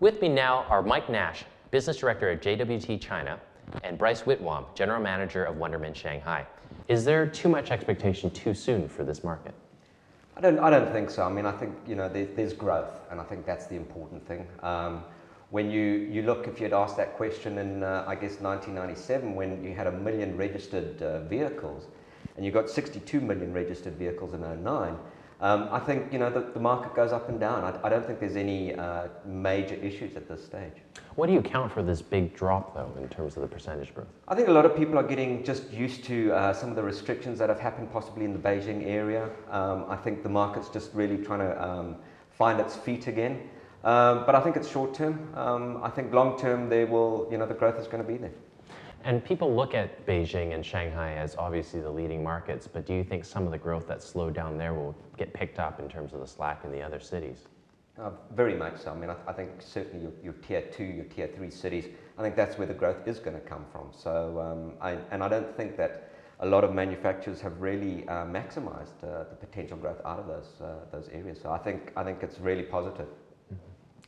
With me now are Mike Nash, Business Director at JWT China, and Bryce Whitwam, General Manager of Wonderman Shanghai. Is there too much expectation too soon for this market? I don't think so. I mean, I think, there's growth, and I think that's the important thing. When you look, if you had asked that question in, I guess, 1997, when you had 1 million registered vehicles, and you got 62 million registered vehicles in '09, I think, the market goes up and down. I don't think there's any major issues at this stage. What do you account for this big drop, though, in terms of the percentage growth? I think a lot of people are getting just used to some of the restrictions that have happened possibly in the Beijing area. I think the market's just really trying to find its feet again. But I think it's short term. I think long term the growth is going to be there. And people look at Beijing and Shanghai as obviously the leading markets, but do you think some of the growth that slowed down there will get picked up in terms of the slack in the other cities? Very much so. I mean, I think certainly your tier 2, your tier 3 cities, I think that's where the growth is going to come from. So, I don't think that a lot of manufacturers have really maximized the potential growth out of those areas. So I think it's really positive.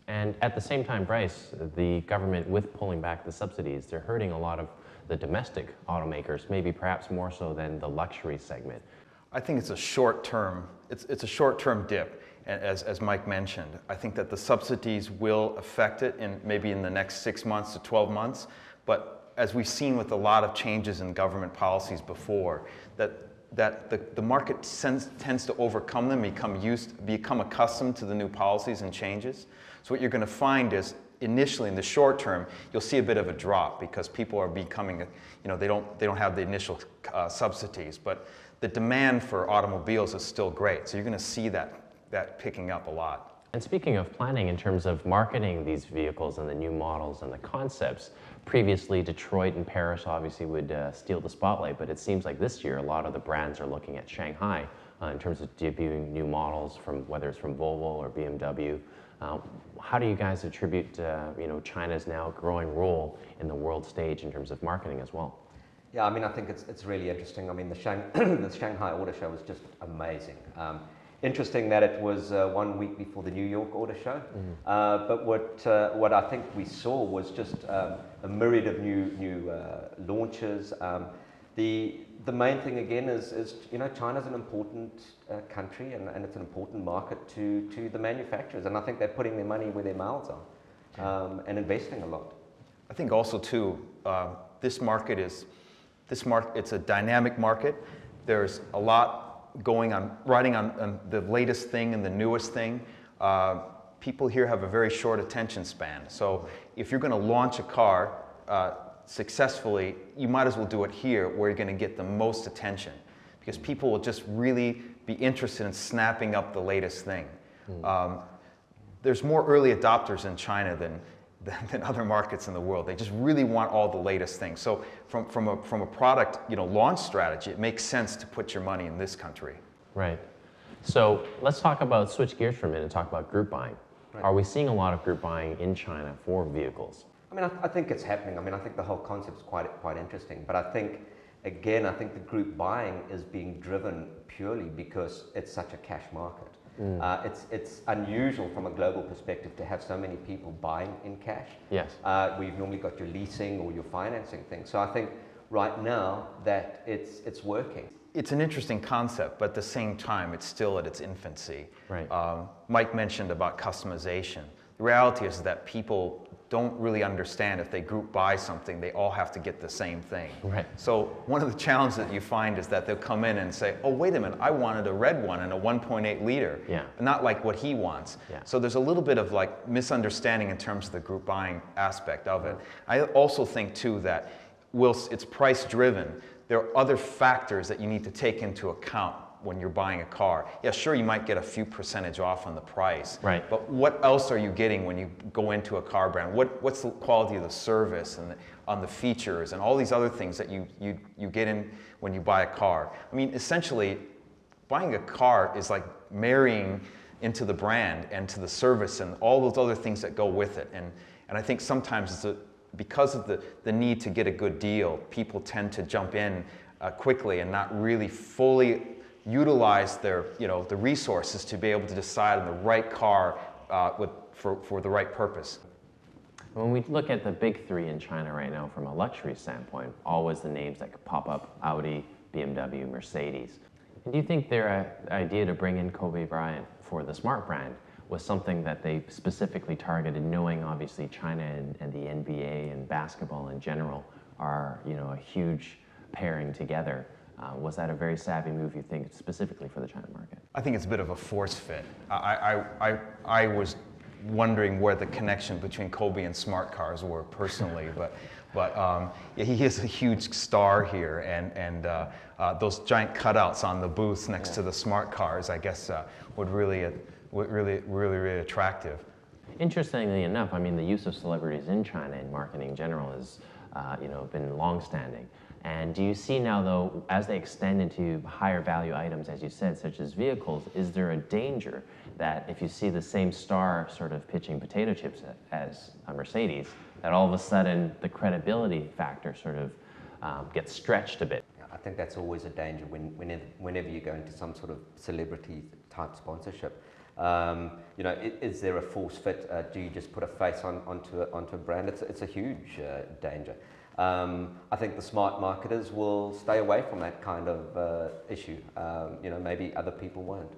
And at the same time, Bryce, the government, with pulling back the subsidies, they're hurting a lot of the domestic automakers, maybe perhaps more so than the luxury segment. I think it's a short-term, it's a short-term dip, as Mike mentioned. I think that the subsidies will affect it maybe in the next 6 months to 12 months, but as we've seen with a lot of changes in government policies before, that the market tends to overcome them, become accustomed to the new policies and changes. So what you're going to find is, initially in the short term, you'll see a bit of a drop because people are becoming, they don't have the initial subsidies, but the demand for automobiles is still great. So you're going to see that picking up a lot. And speaking of planning in terms of marketing these vehicles and the new models and the concepts, previously Detroit and Paris obviously would steal the spotlight, but it seems like this year a lot of the brands are looking at Shanghai in terms of debuting new models, whether it's from Volvo or BMW. How do you guys attribute China's now growing role in the world stage in terms of marketing as well? Yeah, I mean, I think it's really interesting. I mean, the Shanghai Auto Show was just amazing. Interesting that it was 1 week before the New York Auto Show, but what I think we saw was just a myriad of new launches. The main thing again is China's an important country and it's an important market to the manufacturers, and I think they're putting their money where their mouths are and investing a lot. I think also too, this market it's a dynamic market. There's a lot going on, riding on the latest thing and the newest thing. People here have a very short attention span. So if you're going to launch a car successfully, you might as well do it here where you're going to get the most attention, because people will just really be interested in snapping up the latest thing. There's more early adopters in China than other markets in the world. They just really want all the latest things. So from a product launch strategy, it makes sense to put your money in this country. Right. So let's switch gears for a minute and talk about group buying. Right. Are we seeing a lot of group buying in China for vehicles? I mean, I think it's happening. I mean, I think the whole concept is quite interesting. But I think the group buying is being driven purely because it's such a cash market. It's unusual from a global perspective to have so many people buying in cash. Yes. We've normally got your leasing or your financing thing. So I think right now that it's working. It's an interesting concept, but at the same time, it's still at its infancy. Right. Mike mentioned about customization. The reality is that people don't really understand if they group buy something, they all have to get the same thing. Right. So one of the challenges that you find is that they'll come in and say, oh, wait a minute, I wanted a red one and a 1.8 liter, not like what he wants. Yeah. So there's a little bit of like misunderstanding in terms of the group buying aspect of it. I also think too that whilst it's price driven, there are other factors that you need to take into account when you're buying a car. Yeah, sure, you might get a few percentage off on the price. Right. But what else are you getting when you go into a car brand? What's the quality of the service and on the features and all these other things that you get in when you buy a car? I mean, essentially, buying a car is like marrying into the brand and to the service and all those other things that go with it. And I think sometimes because of the need to get a good deal, people tend to jump in quickly and not really fully utilize their, the resources to be able to decide on the right car for the right purpose. When we look at the big three in China right now from a luxury standpoint, always the names that could pop up: Audi, BMW, Mercedes. And do you think their idea to bring in Kobe Bryant for the Smart brand was something that they specifically targeted, knowing obviously China and the NBA and basketball in general are, you know, a huge pairing together? Was that a very savvy move, you think, specifically for the China market? I think it's a bit of a force fit. I was wondering where the connection between Kobe and smart cars were personally, but yeah, he is a huge star here, and those giant cutouts on the booths next to the smart cars, I guess, would really attractive. Interestingly enough, I mean, the use of celebrities in China in marketing in general has, you know, been long-standing. And do you see now, though, as they extend into higher value items, as you said, such as vehicles, is there a danger that if you see the same star sort of pitching potato chips as a Mercedes, that all of a sudden the credibility factor sort of gets stretched a bit? I think that's always a danger whenever you go into some sort of celebrity type sponsorship. You know, is there a force fit? Do you just put a face onto a brand? It's a huge danger. I think the smart marketers will stay away from that kind of issue. You know, maybe other people won't.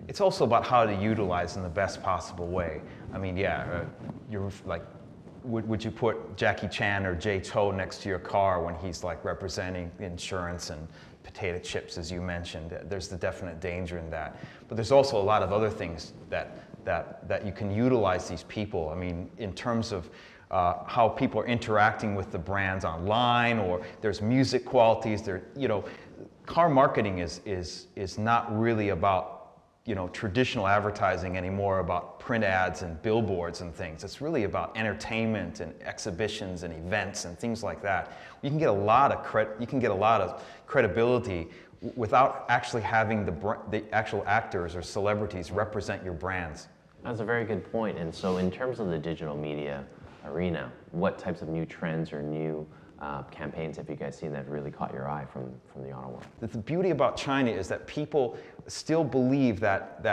It's also about how to utilize in the best possible way. I mean, yeah, you're like, would you put Jackie Chan or Jay Chou next to your car when he's like representing insurance and potato chips, as you mentioned? There's the definite danger in that. But there's also a lot of other things that you can utilize these people. I mean, in terms of how people are interacting with the brands online, or there's music qualities. There, you know, car marketing is not really about, you know, traditional advertising anymore, about print ads and billboards and things. It's really about entertainment and exhibitions and events and things like that. You can get a lot of credibility without actually having the actual actors or celebrities represent your brands. That's a very good point. And so in terms of the digital media arena, what types of new trends or new campaigns have you guys seen that really caught your eye from the auto world? The beauty about China is that people still believe that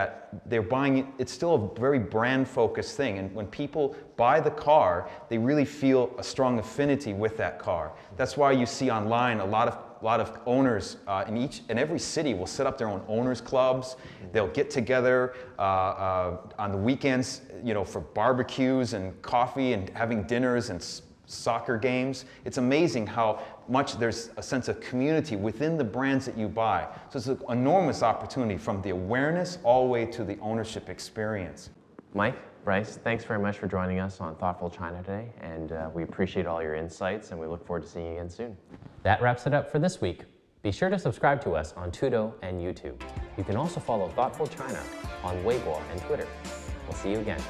they're buying, it's still a very brand-focused thing, and when people buy the car, they really feel a strong affinity with that car. That's why you see online a lot of owners in every city will set up their own owners clubs. They'll get together on the weekends, you know, for barbecues and coffee and having dinners and soccer games. It's amazing how much there's a sense of community within the brands that you buy. So it's an enormous opportunity from the awareness all the way to the ownership experience. Mike, Bryce, thanks very much for joining us on Thoughtful China today, and we appreciate all your insights, and we look forward to seeing you again soon. That wraps it up for this week. Be sure to subscribe to us on Tudo and YouTube. You can also follow Thoughtful China on Weibo and Twitter. We'll see you again.